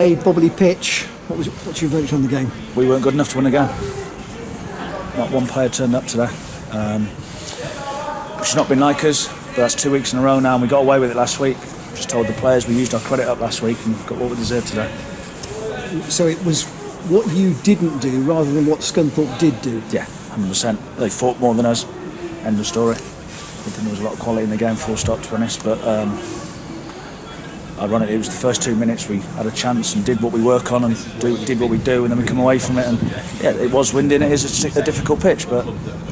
A bobbly pitch. What's your verdict on the game? We weren't good enough to win a game. Not one player turned up today. Which has not been like us, but that's 2 weeks in a row now, and we got away with it last week. Just told the players we used our credit up last week and got what we deserved today. So it was what you didn't do rather than what Scunthorpe did do? Yeah, 100%. They fought more than us. End of story. I think there was a lot of quality in the game, full stop, to be honest, but ironically, it was the first 2 minutes we had a chance and did what we work on and did what we do, and then we come away from it, and yeah, it was windy and it is a difficult pitch, but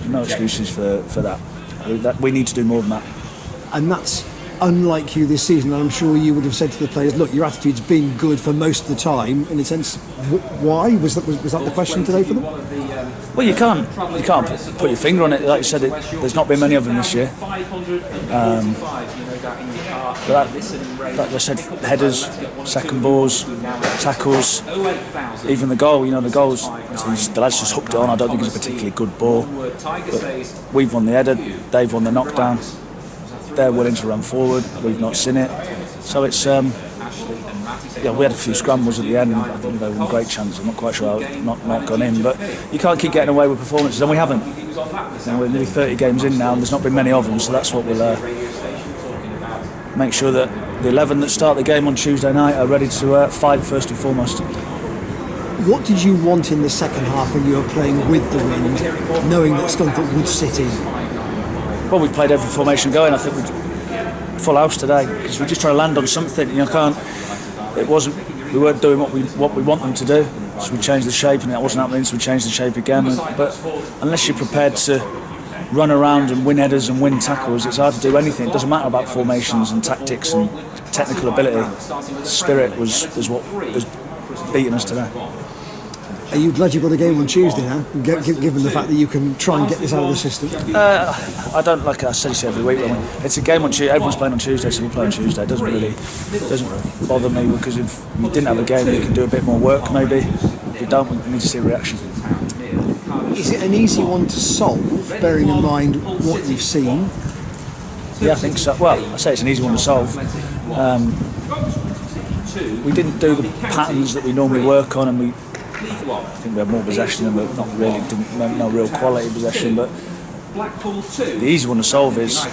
no excuses for that. We need to do more than that. And that's unlike you this season, and I'm sure you would have said to the players, look, your attitude's been good for most of the time. In a sense, why? Was that the question today for them? Well, you can't put your finger on it. Like you said, there's not been many of them this year. But like I said, headers, second balls, tackles, even the goal. You know, the goals, the lads just hooked it on. I don't think it's a particularly good ball. But we've won the header, they've won the knockdown. They're willing to run forward. We've not seen it. So it's yeah, we had a few scrambles at the end. I think they were a great chance. I'm not quite sure how not gone in, but you can't keep getting away with performances, and we haven't. We're nearly 30 games in now, and there's not been many of them. So that's what we'll make sure that the 11 that start the game on Tuesday night are ready to fight first and foremost. What did you want in the second half when you were playing with the wind, knowing that Scunthorpe would sit in? Well, we played every formation going. I think we full house today because we're just trying to land on something. You know, we weren't doing what we want them to do. So we changed the shape, and that wasn't happening. So we changed the shape again. But unless you're prepared to run around and win headers and win tackles, it's hard to do anything. It doesn't matter about formations and tactics and technical ability. Spirit was what was beating us today. Are you glad you got a game on Tuesday now, given the fact that you can try and get this out of the system? I don't, like I said every week. I mean, it's a game on Tuesday. Everyone's playing on Tuesday, so we play on Tuesday. It doesn't bother me, because if you didn't have a game, you can do a bit more work maybe. If you don't, we need to see a reaction. Is it an easy one to solve, bearing in mind what you've seen? Yeah, I think so. Well, I say it's an easy one to solve. We didn't do the patterns that we normally work on, and I think we had more possession, but not really, no real quality possession. But the easy one to solve is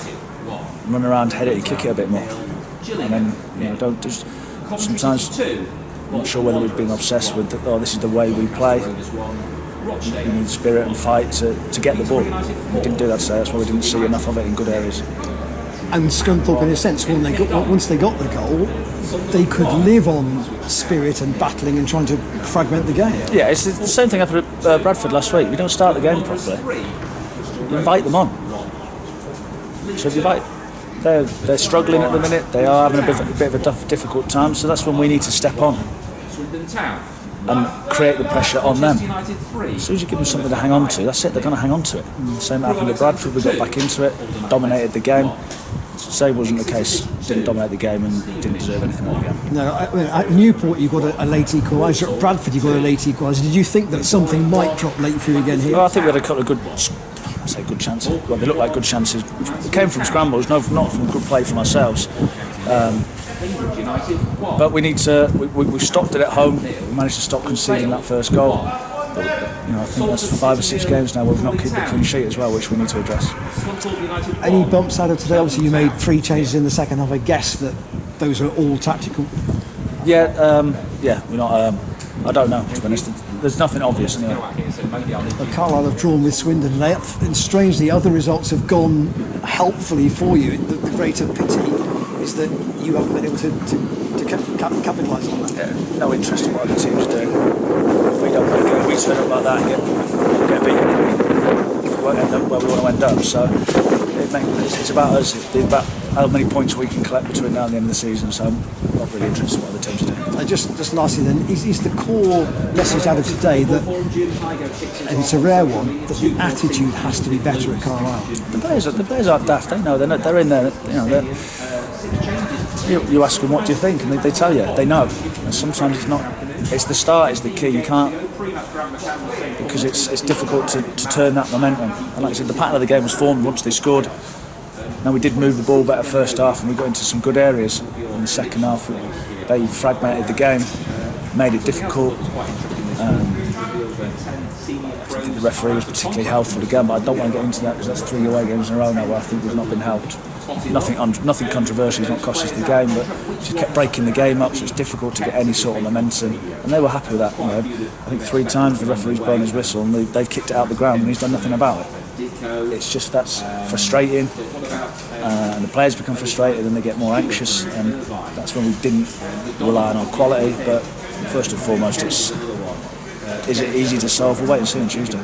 run around, head it, kick it a bit more, and then don't just. Sometimes I'm not sure whether we've been obsessed with this is the way we play. You need spirit and fight to get the ball. We didn't do that today. That's why we didn't see enough of it in good areas. And Scunthorpe, in a sense, once they got the goal, they could live on spirit and battling and trying to fragment the game. Yeah, it's the same thing happened at Bradford last week. We don't start the game properly. You invite them on. So if you invite, they're struggling at the minute. They are having a bit of a difficult time. So that's when we need to step on and create the pressure on them. As soon as you give them something to hang on to, that's it. They're going to hang on to it. Same happened at Bradford. We got back into it, dominated the game. Today wasn't the case. Didn't dominate the game and didn't deserve anything out of the game. No, at Newport you got a late equaliser. At Bradford you got a late equaliser. Did you think that something might drop late for you again here? Well, I think we had a couple of good chances. Well, they looked like good chances. It came from scrambles, not from good play from ourselves. But we need to. We stopped it at home. We managed to stop conceding that first goal. But, I think that's 5 or 6 games now where we've not kept the clean sheet as well, which we need to address. Any bumps out of today? Obviously, you made 3 changes in the second half. I guess that those are all tactical. Yeah, we're not. I don't know, to be honest. There's nothing obvious anyway. Carlisle have drawn with Swindon today, and strangely, other results have gone helpfully for you. The greater pity is that you haven't been able to capitalise on that. Yeah, no interest in what other teams are doing. If we don't play good, we turn up like that and get beaten. We won't end up where we want to end up. So it's about us. It's about how many points we can collect between now and the end of the season. So I'm not really interested in what other teams are doing. Just lastly then, is the core message out of today that, and it's a rare one, that the attitude has to be better at Carlisle? The players aren't daft. They know they're in there. You ask them what do you think, and they tell you they know. And sometimes it's not. It's the start is the key. You can't, because it's difficult to turn that momentum. And like I said, the pattern of the game was formed once they scored. Now we did move the ball better first half, and we got into some good areas. In the second half, they fragmented the game. made it difficult. I think the referee was particularly helpful again, but I don't want to get into that because that's 3 away games in a row now where I think we've not been helped. Nothing controversial, it's not cost us the game, but just kept breaking the game up, so it's difficult to get any sort of momentum. And they were happy with that. You know, I think 3 times the referee's blown his whistle and they've kicked it out the ground and he's done nothing about it. It's just that's frustrating, and the players become frustrated and they get more anxious, and that's when we didn't rely on our quality. But first and foremost, is it easy to solve? We'll wait and see on Tuesday.